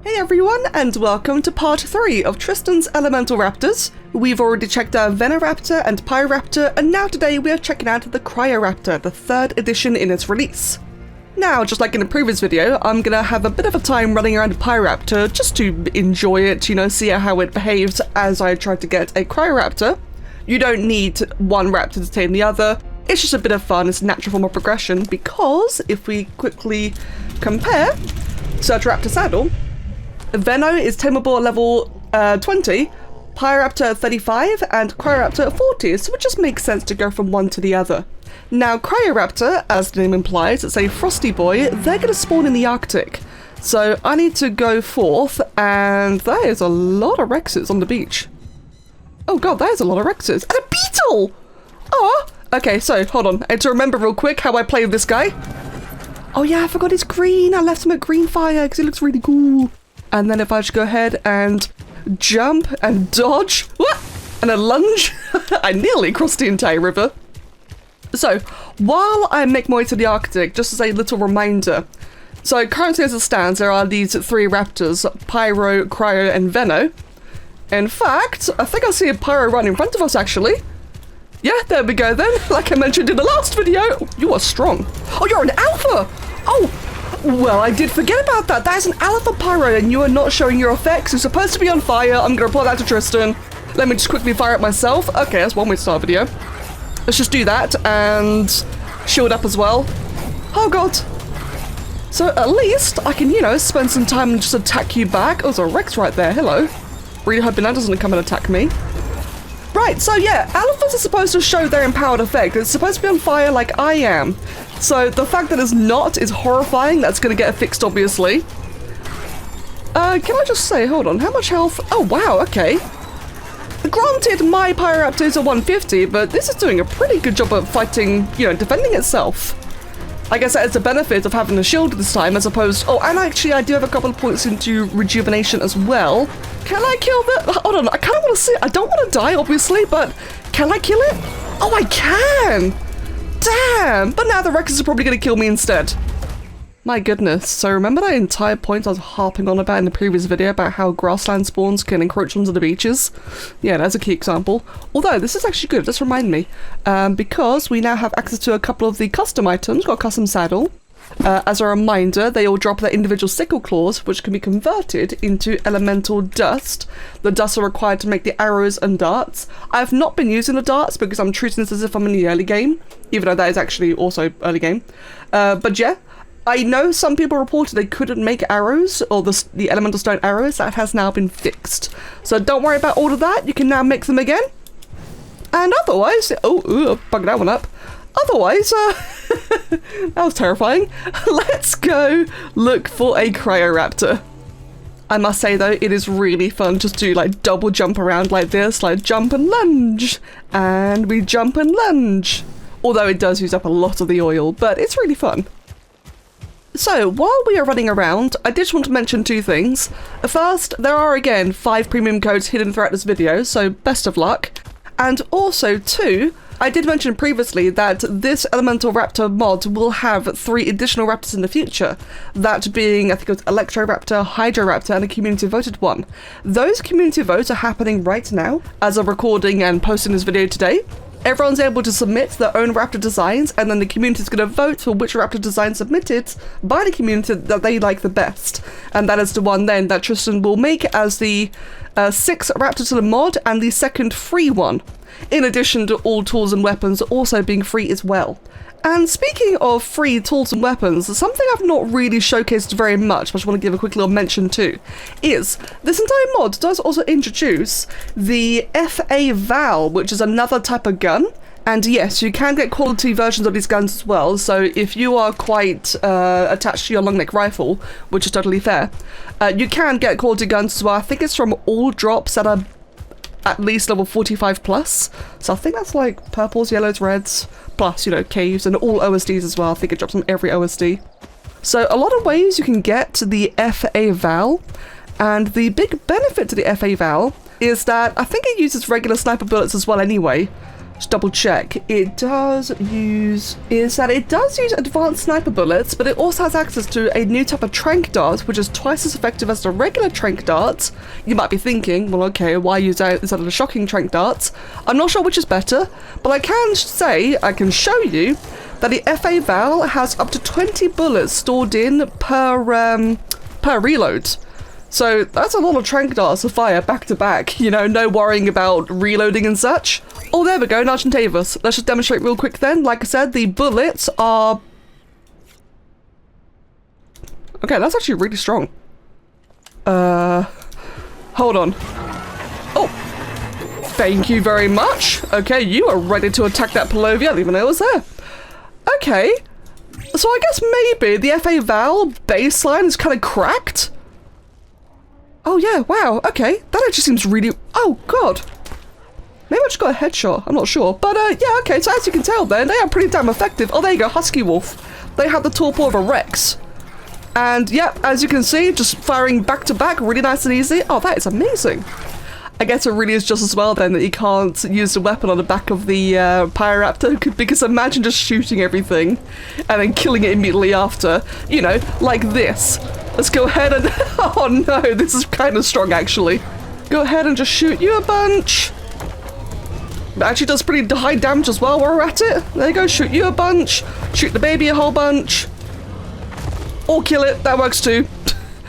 Hey everyone, and welcome to part 3 of Tristan's Elemental Raptors. We've already checked out Venoraptor and Pyroraptor, and now today we are checking out the CRYORAPTOR, the 3rd edition in its release. Now, just like in the previous video, I'm gonna have a bit of a time running around a Pyroraptor just to enjoy it, see how it behaves as I try to get a CRYORAPTor. You don't need one raptor to tame the other. It's just a bit of fun, it's a natural form of progression, because if we quickly compare Search Raptor Saddle, Veno is tameable at level 20, Pyroraptor at 35, and CRYORAPTOR at 40, so it just makes sense to go from one to the other. Now, CRYORAPTOR, as the name implies, it's a frosty boy. They're going to spawn in the Arctic. So I need to go forth, and there is a lot of Rexes on the beach. Oh god, there's a lot of Rexes. And a beetle! Oh! Okay, so, hold on. I have to remember real quick how I play with this guy. Oh yeah, I forgot he's green. I left him at green fire because he looks really cool. And then if I just go ahead and jump and dodge, and a lunge, I nearly crossed the entire river. So, while I make my way to the Arctic, just as a little reminder, so currently as it stands, there are these 3 raptors, Pyro, Cryo, and Veno. In fact, I think I see a Pyro right in front of us, actually. Yeah, there we go then. Like I mentioned in the last video, you are strong. Oh, you're an alpha! Oh! Well, I did forget about that. That is an alpha pyro and you are not showing your effects. You're supposed to be on fire. I'm going to report that to Tristan. Let me just quickly fire it myself. Okay, that's one way to start a video. Let's just do that and shield up as well. Oh, God. So at least I can, spend some time and just attack you back. Oh, there's a Rex right there. Hello. Really hoping that doesn't come and attack me. Right, so yeah, alphas are supposed to show their empowered effect. It's supposed to be on fire like I am. So the fact that it's not is horrifying. That's going to get fixed, obviously. Can I just say, hold on, how much health? Oh, wow, okay. Granted, my Pyroraptor is a 150, but this is doing a pretty good job of fighting, defending itself. I guess that is the benefit of having a shield this time, as opposed... Oh, and actually, I do have a couple of points into rejuvenation as well. Can I kill the... Hold on, I kind of want to see... I don't want to die, obviously, but can I kill it? Oh, I can! Damn! But now the Rexes are probably going to kill me instead. My goodness. So remember that entire point I was harping on about in the previous video about how grassland spawns can encroach onto the beaches? Yeah, that's a key example. Although, this is actually good. Just remind me. Because we now have access to a couple of the custom items. Got a custom saddle. As a reminder, they all drop their individual sickle claws, which can be converted into elemental dust. The dust are required to make the arrows and darts. I've not been using the darts because I'm treating this as if I'm in the early game, even though that is actually also early game. But yeah, I know some people reported they couldn't make arrows, or the elemental stone arrows. That has now been fixed. So don't worry about all of that. You can now make them again. And otherwise, bug that one up. Otherwise, that was terrifying. Let's go look for a CRYORAPTOR. I must say though, it is really fun just to like double jump around like this, like jump and lunge, and we jump and lunge. Although it does use up a lot of the oil, but it's really fun. So, while we are running around, I did just want to mention 2 things. First, there are again 5 premium codes hidden throughout this video, so best of luck. And also 2, I did mention previously that this Elemental Raptor mod will have 3 additional raptors in the future. That being, I think it was electroraptor, hydroraptor, and a community voted one. Those community votes are happening right now, as I'm recording and posting this video today. Everyone's able to submit their own raptor designs, and then the community is going to vote for which raptor design submitted by the community that they like the best. And that is the one then that Tristan will make as the 6th raptor to the mod and the 2nd free one. In addition to all tools and weapons also being free as well. And speaking of free tools and weapons, something I've not really showcased very much, but I just want to give a quick little mention to, is this entire mod does also introduce the FA Val, which is another type of gun. And yes, you can get quality versions of these guns as well, so if you are quite attached to your long neck rifle, which is totally fair, you can get quality guns as well. I think it's from all drops that are at least level 45 plus. So I think that's like purples, yellows, reds, plus, caves and all OSDs as well. I think it drops on every OSD. So a lot of ways you can get to the FA Val, and the big benefit to the FA Val is that I think it uses regular sniper bullets as well anyway. Just double check. It does use advanced sniper bullets, but it also has access to a new type of trank dart, which is twice as effective as the regular trank darts. You might be thinking, well, okay, why use that instead of the shocking trank darts? I'm not sure which is better, but I can show you that the FA Val has up to 20 bullets stored in per reload. So that's a lot of trank darts to fire back to back, you know, no worrying about reloading and such. Oh, there we go, Nargentavus. Let's just demonstrate real quick then. Like I said, the bullets are... Okay, that's actually really strong. Hold on. Oh! Thank you very much. Okay, you are ready to attack that Palovia. I didn't even know it was there. Okay. So I guess maybe the FA Val baseline is kind of cracked. Oh yeah, wow, okay. That actually seems really... Oh, God. Maybe I just got a headshot, I'm not sure. But yeah, okay, so as you can tell then, they are pretty damn effective. Oh, there you go, Husky Wolf. They have the torpor of a Rex. And yeah, as you can see, just firing back to back, really nice and easy. Oh, that is amazing. I guess it really is just as well then that you can't use the weapon on the back of the CRYORAPTOR, because imagine just shooting everything and then killing it immediately after. You know, like this. Let's go ahead and... Oh no, this is kind of strong actually. Go ahead and just shoot you a bunch. It actually does pretty high damage as well while we're at it. There you go, shoot you a bunch. Shoot the baby a whole bunch. Or kill it, that works too.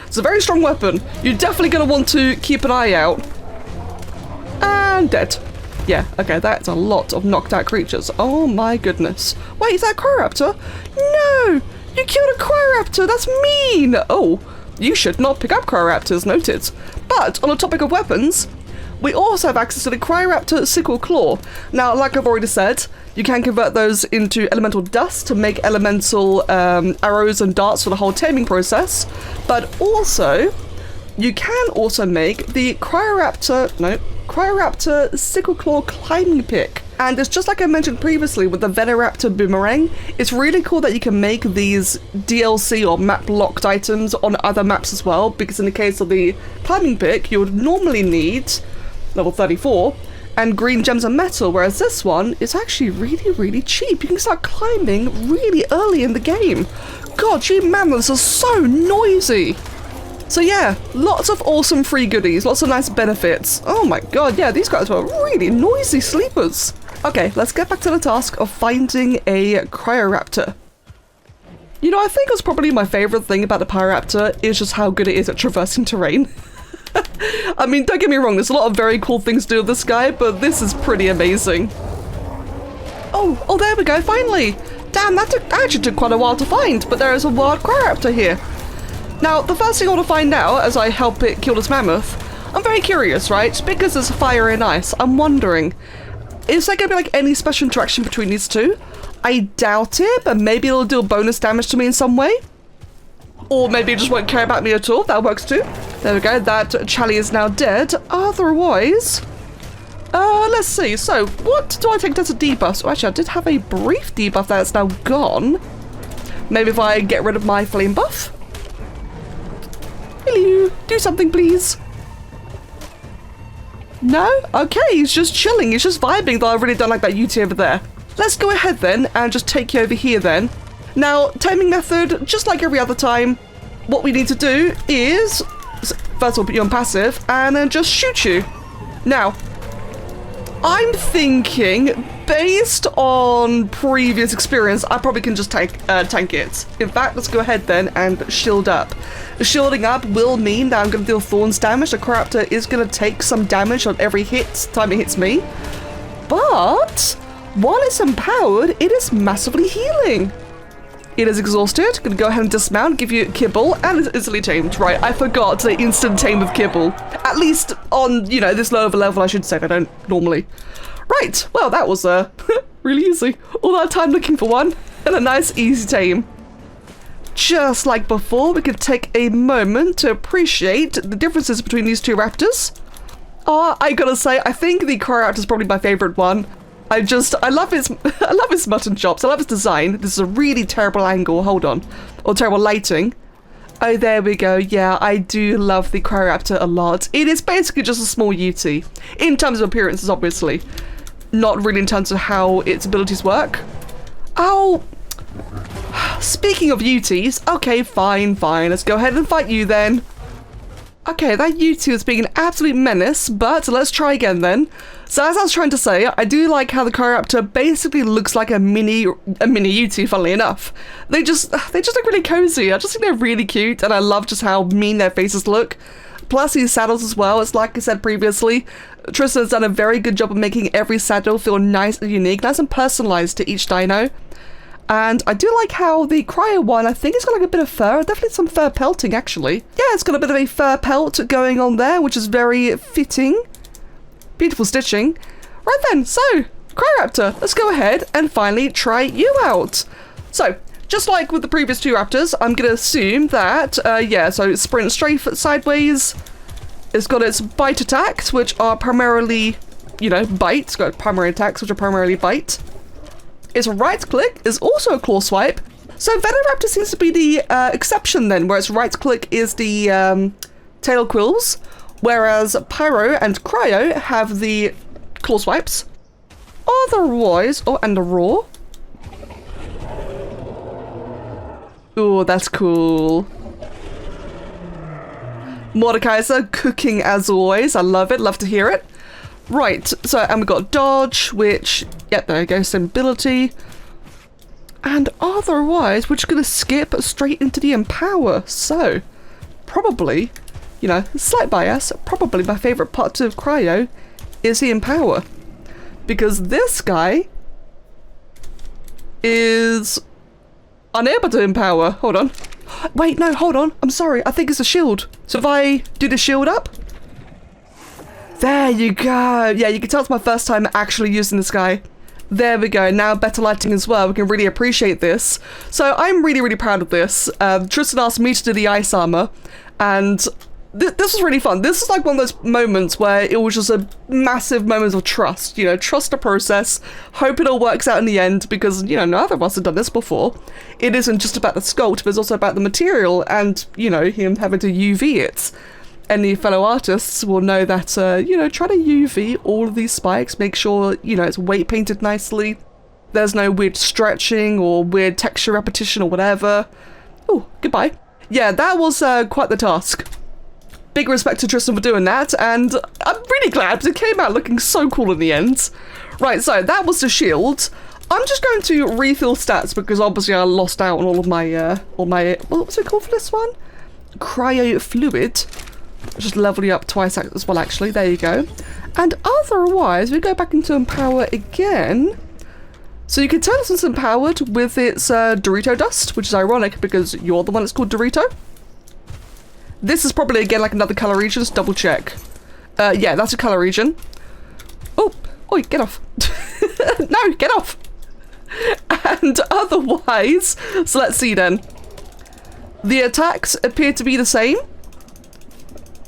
It's a very strong weapon. You're definitely going to want to keep an eye out. And dead. Yeah, okay, that's a lot of knocked out creatures. Oh my goodness. Wait, is that a CRYORAPTOR? No! You killed a CRYORAPTOR! That's mean! Oh, you should not pick up CRYORAPTORs, noted. But on the topic of weapons, we also have access to the CRYORAPTOR Sickle Claw. Now, like I've already said, you can convert those into elemental dust to make elemental arrows and darts for the whole taming process. But also, you can also make the CRYORAPTOR Sickle Claw climbing pick. And it's just like I mentioned previously with the venoraptor boomerang, it's really cool that you can make these DLC or map locked items on other maps as well, because in the case of the climbing pick, you would normally need level 34 and green gems and metal, whereas this one is actually really cheap. You can start climbing really early in the game. God, gee mammoths are so noisy. So yeah, lots of awesome free goodies, lots of nice benefits. Oh my god, yeah, these guys were really noisy sleepers. Okay, let's get back to the task of finding a CRYORAPTOR. You know, I think it's probably my favorite thing about the CRYORAPTOR is just how good it is at traversing terrain. I mean, don't get me wrong, there's a lot of very cool things to do with this guy, but this is pretty amazing. Oh, there we go, finally! Damn, that actually took quite a while to find, but there is a wild CRYORAPTOR here. Now, the first thing I want to find out as I help it kill this mammoth, I'm very curious, right? Because there's fire and ice, I'm wondering, is there going to be like any special interaction between these two? I doubt it, but maybe it'll do bonus damage to me in some way. Or maybe it just won't care about me at all, that works too. There we go, that Charlie is now dead. Otherwise, let's see, so what do I take as a debuff? So actually I did have a brief debuff that's now gone. Maybe if I get rid of my flame buff. Hello, do something please. No? Okay, he's just chilling, he's just vibing, though I really don't like that yuty over there. Let's go ahead then and just take you over here then. Now, taming method, just like every other time, what we need to do is, first of all put you on passive, and then just shoot you. Now, I'm thinking, based on previous experience, I probably can just tank it. In fact, let's go ahead then and shield up. Shielding up will mean that I'm going to deal thorns damage. The CRYORAPTOR is going to take some damage on every time it hits me. But, while it's empowered, it is massively healing. It is exhausted. Gonna go ahead and dismount, give you kibble, and it's instantly tamed. Right, I forgot to instant tame with kibble. At least on, you know, this low of a level, I should say. I don't normally. Right, well, that was really easy. All that time looking for one, and a nice easy tame. Just like before, we could take a moment to appreciate the differences between these two raptors. Oh, I gotta say, I think the CRYORAPTOR is probably my favorite one. I love his mutton chops. I love his design. This is a really terrible angle. Hold on. Or terrible lighting. Oh, there we go. Yeah, I do love the CRYORAPTOR a lot. It is basically just a small yuty. In terms of appearances, obviously. not really in terms of how its abilities work. Oh, speaking of yuties, okay, fine, let's go ahead and fight you then. Okay, that yuty was being an absolute menace, but let's try again then. So as I was trying to say, I do like how the CRYORAPTor basically looks like a mini yuty, funnily enough. They just look really cozy. I just think they're really cute, and I love just how mean their faces look. Plus these saddles as well, it's like I said previously, Tristan has done a very good job of making every saddle feel nice and unique, nice and personalized to each dino. And I do like how the cryo one, I think it's got like a bit of fur, definitely some fur pelting actually. Yeah, it's got a bit of a fur pelt going on there, which is very fitting. Beautiful stitching. Right then, so, CRYORAPTor, let's go ahead and finally try you out. So, just like with the previous two raptors, I'm going to assume that, yeah, so sprint strafe sideways. It's got its bite attacks, which are primarily, you know, bite. It's got primary attacks, which are primarily bite. Its right click is also a claw swipe. So venoraptor seems to be the exception then, where its right click is the tail quills, whereas Pyro and Cryo have the claw swipes. Otherwise, oh, and the roar. Oh, that's cool. Mordekaiser cooking as always. I love it. Love to hear it. Right, so, and we've got dodge, which, yep, there we go, same ability. And otherwise, we're just going to skip straight into the empower. So, probably, you know, slight bias, probably my favourite part of Cryo is the empower. Because this guy is unable to empower. Hold on. Wait, no, hold on. I'm sorry. I think it's a shield. So if I do the shield up. There you go. Yeah, you can tell it's my first time actually using this guy. There we go. Now better lighting as well. We can really appreciate this. So I'm really, really proud of this. Tristan asked me to do the ice armor, and this was really fun. This is like one of those moments where it was just a massive moment of trust. You know, trust the process, hope it all works out in the end, because, you know, neither of us have done this before. It isn't just about the sculpt, but it's also about the material and, you know, him having to UV it. Any fellow artists will know that, you know, try to UV all of these spikes, make sure, you know, it's weight painted nicely. There's no weird stretching or weird texture repetition or whatever. Oh, goodbye. Yeah, that was quite the task. Big respect to Tristan for doing that, and I'm really glad because it came out looking so cool in the end. Right, so that was the shield. I'm just going to refill stats because obviously I lost out on all my, what's it called for this one? Cryo fluid. Just level you up twice as well, actually. There you go. And otherwise, we go back into Empower again. So you can tell it's empowered with its Dorito dust, which is ironic because you're the one that's called Dorito. This is probably, again, like another color region. Just double check. Yeah, that's a color region. Oh, oi, get off. No, get off. And otherwise, so let's see then. The attacks appear to be the same.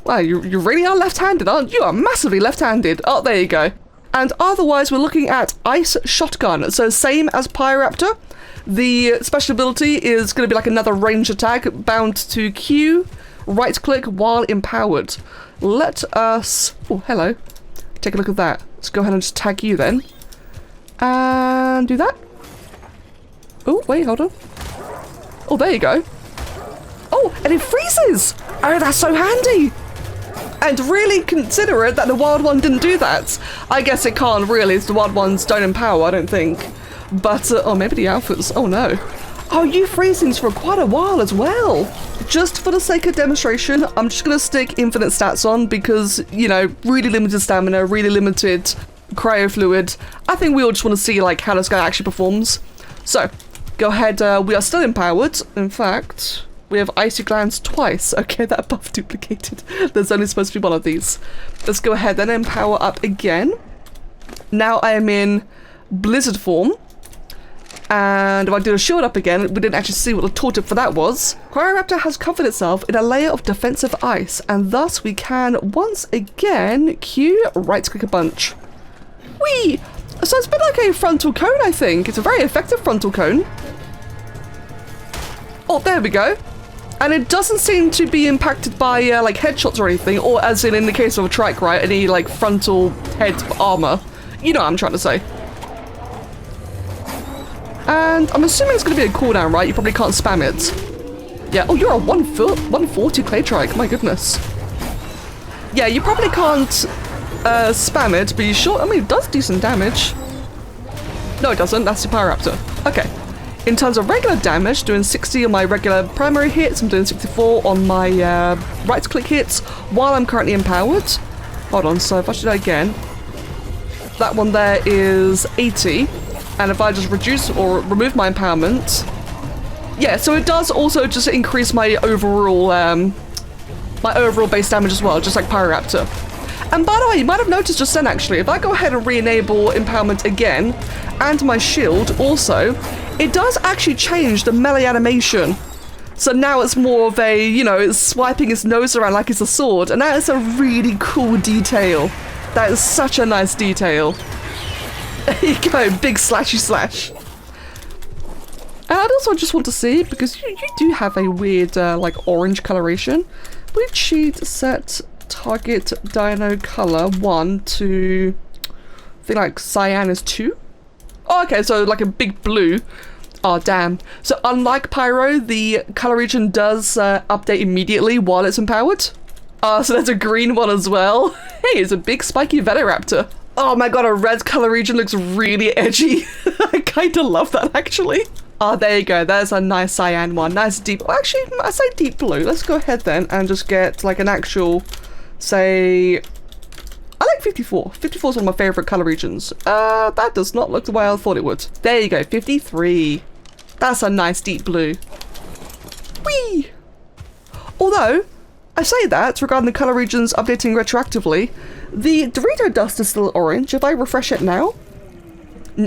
Wow, you really are left-handed, aren't you? You are massively left-handed. Oh, there you go. And otherwise, we're looking at Ice Shotgun. So same as Pyroptor. The special ability is going to be like another range attack bound to Q, right-click while empowered. Let us... Oh, hello. Take a look at that. Let's go ahead and just tag you then. And do that. Oh, wait, hold on. Oh, there you go. Oh, and it freezes! Oh, that's so handy! And really considerate that the wild one didn't do that. I guess it can't really, as the wild ones don't empower, I don't think. But, oh, maybe the alphas. Oh, no. Oh, you freeze things for quite a while as well. Just for the sake of demonstration, I'm just going to stick infinite stats on because, you know, really limited stamina, really limited cryo fluid. I think we all just want to see, like, how this guy actually performs. So, go ahead. We are still empowered. In fact... we have Icy Glands twice. Okay, that buff duplicated. There's only supposed to be one of these. Let's go ahead and empower up again. Now I am in Blizzard form. And if I do a shield up again, we didn't actually see what the tooltip for that was. CRYORAPTor has covered itself in a layer of defensive ice, and thus we can once again Q right click a bunch. Whee! So it's a bit like a frontal cone, I think. It's a very effective frontal cone. Oh, there we go. And it doesn't seem to be impacted by like headshots or anything, or as in the case of a trike, right, any like frontal head armor. You know what I'm trying to say. And I'm assuming it's going to be a cooldown, right? You probably can't spam it. Yeah, oh, you're a 140 clay trike, my goodness. Yeah, you probably can't spam it, but you sure, I mean, it does decent damage. No, it doesn't, that's the Pyroraptor. Okay. In terms of regular damage, doing 60 on my regular primary hits, I'm doing 64 on my right-click hits, while I'm currently empowered. Hold on, so if I should do that again, that one there is 80, and if I just reduce or remove my empowerment, yeah, so it does also just increase my overall base damage as well, just like Pyroraptor. And by the way, you might have noticed just then actually, if I go ahead and re-enable empowerment again, and my shield also, it does actually change the melee animation. So now it's more of a, you know, it's swiping its nose around like it's a sword, and that is a really cool detail. That is such a nice detail. There you go, big slashy slash. And I'd also just want to see, because you do have a weird, like, orange coloration. Weird sheet set target dino color 1 to, I think like cyan is 2. Oh, okay, so like a big blue. Oh, damn. So unlike Pyro, the color region does update immediately while it's empowered. So there's a green one as well. Hey, it's a big spiky venoraptor. Oh my god, a red color region looks really edgy. I kind of love that, actually. Oh, there you go. There's a nice cyan one. Nice deep... Well, actually, I say deep blue. Let's go ahead then and just get like an actual, say... I like 54. 54 is one of my favorite color regions. That does not look the way I thought it would. There you go, 53. That's a nice deep blue. Whee! Although, I say that regarding the color regions updating retroactively, the Dorito dust is still orange. If I refresh it now...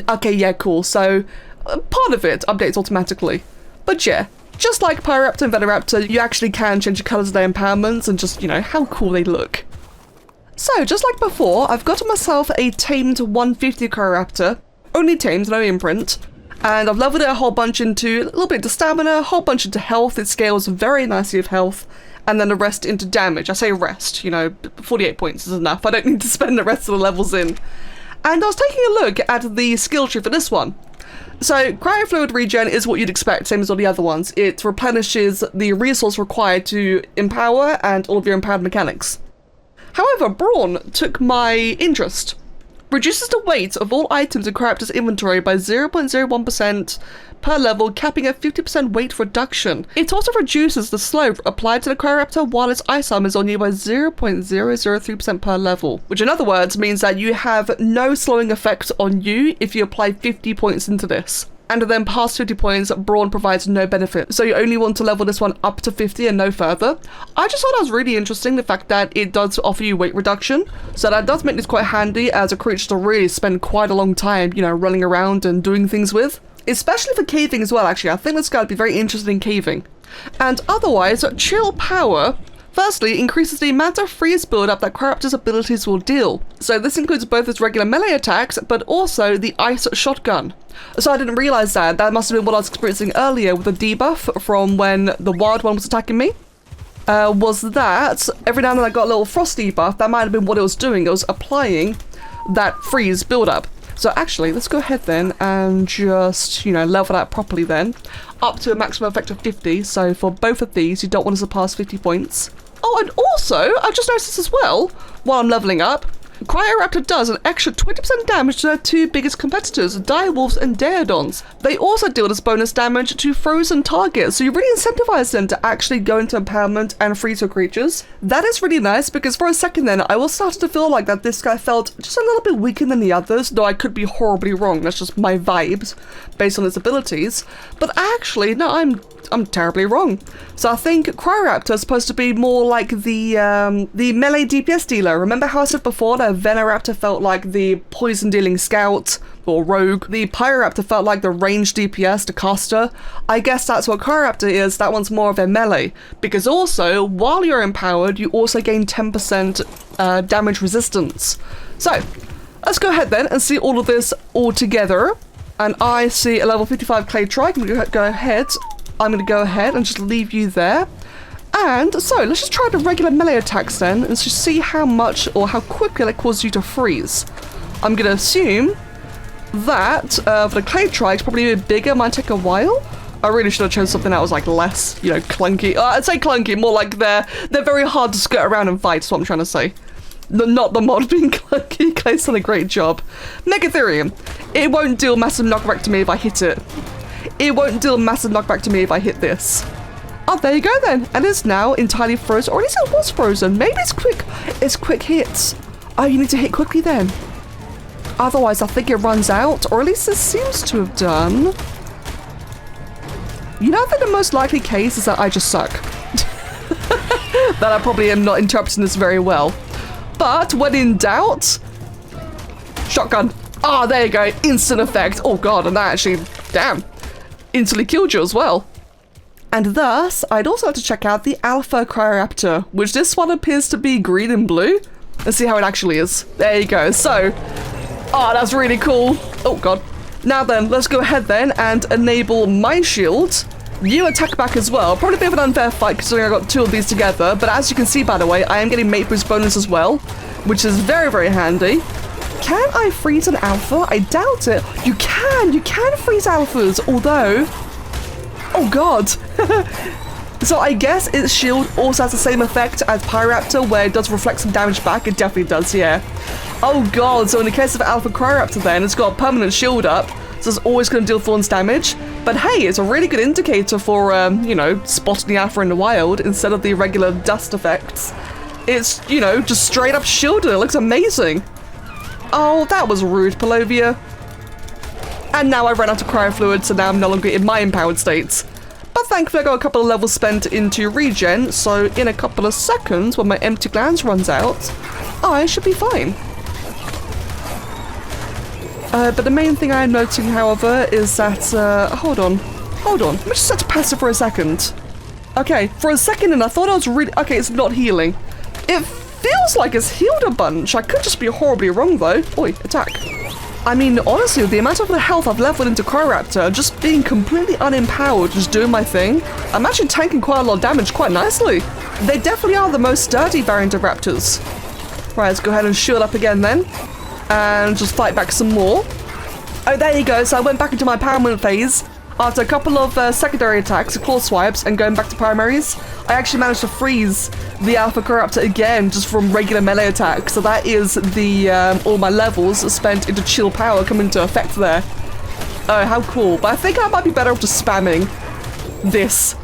Okay, yeah, cool. So, part of it updates automatically. But yeah, just like Pyroraptor and Venoraptor, you actually can change the colors of their empowerments and just, you know, how cool they look. So, just like before, I've got myself a tamed 150 CRYORAPTOR, only tamed, no imprint, and I've leveled it a whole bunch into a little bit to stamina, a whole bunch into health. It scales very nicely of health, and then the rest into damage. I say rest, you know, 48 points is enough. I don't need to spend the rest of the levels in. And I was taking a look at the skill tree for this one. So, cryofluid regen is what you'd expect, same as all the other ones. It replenishes the resource required to empower and all of your empowered mechanics. However, Brawn took my interest. Reduces the weight of all items in CRYORAPTOR's inventory by 0.01% per level, capping a 50% weight reduction. It also reduces the slow applied to the CRYORAPTOR while its ice armor is on you by 0.003% per level, which in other words means that you have no slowing effect on you if you apply 50 points into this. And then past 50 points, Brawn provides no benefit. So you only want to level this one up to 50 and no further. I just thought that was really interesting, the fact that it does offer you weight reduction. So that does make this quite handy as a creature to really spend quite a long time, you know, running around and doing things with. Especially for caving as well, actually. I think this guy would be very interested in caving. And otherwise, chill power... Firstly, increases the amount of freeze build-up that CRYORAPTOR's abilities will deal. So this includes both its regular melee attacks, but also the ice shotgun. So I didn't realise that. That must have been what I was experiencing earlier with the debuff from when the wild one was attacking me. Was that every now and then I got a little frost debuff. That might have been what it was doing. It was applying that freeze build-up. So actually, let's go ahead then and just, you know, level that properly then. Up to a maximum effect of 50. So for both of these, you don't want to surpass 50 points. Oh, and also, I've just noticed this as well, while I'm leveling up, CRYORAPTOR does an extra 20% damage to their two biggest competitors, direwolves and daeodons. They also deal this bonus damage to frozen targets, so you really incentivize them to actually go into empowerment and freeze your creatures. That is really nice, because for a second then, I was starting to feel like that this guy felt just a little bit weaker than the others, though I could be horribly wrong, that's just my vibes, based on his abilities. But actually, no, I'm terribly wrong. So I think CRYORAPTOR is supposed to be more like the melee DPS dealer. Remember how I said before that venoraptor felt like the poison dealing scout or rogue? The Pyroraptor felt like the ranged DPS, the caster. I guess that's what CRYORAPTOR is. That one's more of a melee. Because also, while you're empowered, you also gain 10% damage resistance. So, let's go ahead then and see all of this all together. And I see a level 55 clay trike. I'm going to go ahead and just leave you there. And so, let's just try the regular melee attacks then, and just see how much or how quickly that causes you to freeze. I'm gonna assume that for the clay trike, probably a bit bigger, might take a while. I really should have chosen something that was like less, you know, clunky. I'd say clunky, more like they're very hard to skirt around and fight, is what I'm trying to say. Not the mod being clunky. Clay's done a great job. Megatherium. It won't deal massive knockback to me if I hit it. It won't deal massive knockback to me if I hit this. Oh, there you go then. And it's now entirely frozen, or at least it was frozen. Maybe it's quick hits. Oh, you need to hit quickly then. Otherwise, I think it runs out, or at least it seems to have done. You know that the most likely case is that I just suck. That I probably am not interpreting this very well. But when in doubt, shotgun. Ah, there you go. Instant effect. Oh god, and that actually, damn, instantly killed you as well. And thus, I'd also like to check out the Alpha CRYORAPTOR, which this one appears to be green and blue. Let's see how it actually is. There you go. So, oh, that's really cool. Oh god. Now then, let's go ahead then and enable my shield. You attack back as well. Probably a bit of an unfair fight considering I got two of these together, but as you can see, by the way, I am getting mate boost bonus as well, which is very, very handy. Can I freeze an alpha? I doubt it. You can freeze alphas, although... Oh god. So I guess its shield also has the same effect as CRYORAPTOR, where it does reflect some damage back. It definitely does, yeah. Oh god, so in the case of Alpha CRYORAPTOR then, it's got a permanent shield up, so it's always going to deal thorns damage. But hey, it's a really good indicator for, you know, spotting the alpha in the wild instead of the regular dust effects. It's, you know, just straight up shielded. It looks amazing. Oh, that was rude, Palovia. And now I've run out of cryo fluid, so now I'm no longer in my empowered states. But thankfully I got a couple of levels spent into regen, so in a couple of seconds when my empty glands runs out, I should be fine. But the main thing I'm noting, however, is that, hold on. Let me just set to passive for a second. Okay, for a second and I thought I was really, okay, it's not healing. It feels like it's healed a bunch. I could just be horribly wrong though. Oi, attack. I mean, honestly, the amount of the health I've leveled into CRYORAPTOR, just being completely unempowered, just doing my thing, I'm actually tanking quite a lot of damage quite nicely. They definitely are the most sturdy variant of raptors. Right, let's go ahead and shield up again then. And just fight back some more. Oh, there you go. So I went back into my empowerment phase. After a couple of secondary attacks, claw swipes, and going back to primaries, I actually managed to freeze the Alpha CRYORAPTOR again, just from regular melee attacks. So that is the all my levels spent into chill power come into effect there. Oh, how cool. But I think I might be better off just spamming this.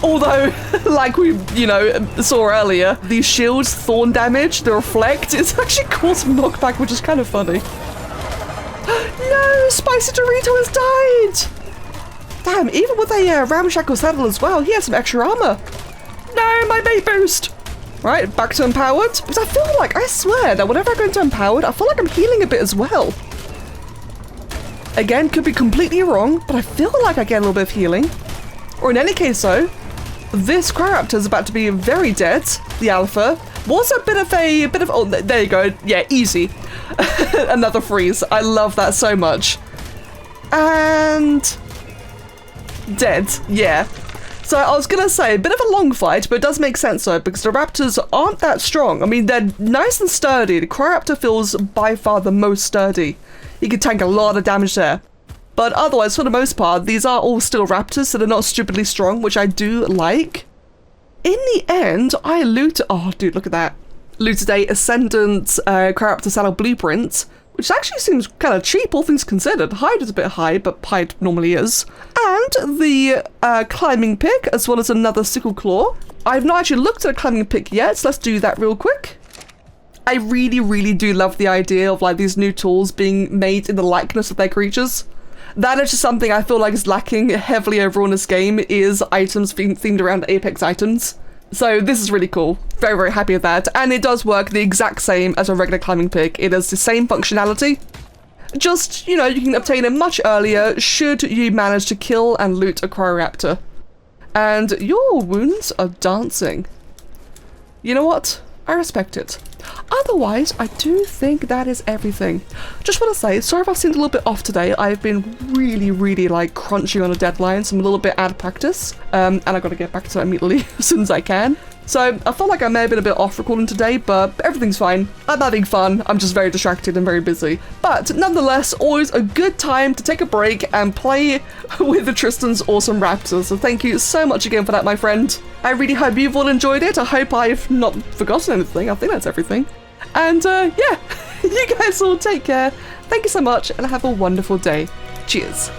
Although, like we, you know, saw earlier, these shields, thorn damage, the reflect, it's actually causing knockback, which is kind of funny. No, Spicy Dorito has died! Damn, even with a ramshackle saddle as well, he has some extra armor. No, my mate boost! Right, back to empowered. Because I feel like, I swear that whenever I go into empowered, I feel like I'm healing a bit as well. Again, could be completely wrong, but I feel like I get a little bit of healing. Or in any case though, this CRYORAPTOR is about to be very dead. The alpha was a bit of, oh, there you go. Yeah, easy. Another freeze. I love that so much. And dead, yeah. So I was gonna say, a bit of a long fight, but it does make sense though, because the raptors aren't that strong. I mean, they're nice and sturdy. The CRYORAPTOR feels by far the most sturdy. He can tank a lot of damage there. But otherwise, for the most part, these are all still raptors, so they're not stupidly strong, which I do like. In the end, I oh dude, look at that. Looted a Ascendant CRYORAPTOR saddle blueprint, which actually seems kind of cheap, all things considered. Hide is a bit high, but hide normally is. And the climbing pick, as well as another sickle claw. I've not actually looked at a climbing pick yet, so let's do that real quick. I really, really do love the idea of like these new tools being made in the likeness of their creatures. That is just something I feel like is lacking heavily overall in this game, is items themed around Apex items. So this is really cool. Very, very happy with that. And it does work the exact same as a regular climbing pick. It has the same functionality. Just, you know, you can obtain it much earlier should you manage to kill and loot a CRYORAPTOR. And your wounds are dancing. You know what? I respect it. Otherwise, I do think that is everything. Just want to say, sorry if I've seemed a little bit off today. I've been really like crunching on a deadline, so I'm a little bit out of practice. And I've got to get back to it immediately as soon as I can. So I feel like I may have been a bit off recording today, but everything's fine. I'm having fun. I'm just very distracted and very busy. But nonetheless, always a good time to take a break and play with the Tristan's awesome raptors. So thank you so much again for that, my friend. I really hope you've all enjoyed it. I hope I've not forgotten anything. I think that's everything. And yeah, you guys all take care. Thank you so much and have a wonderful day. Cheers.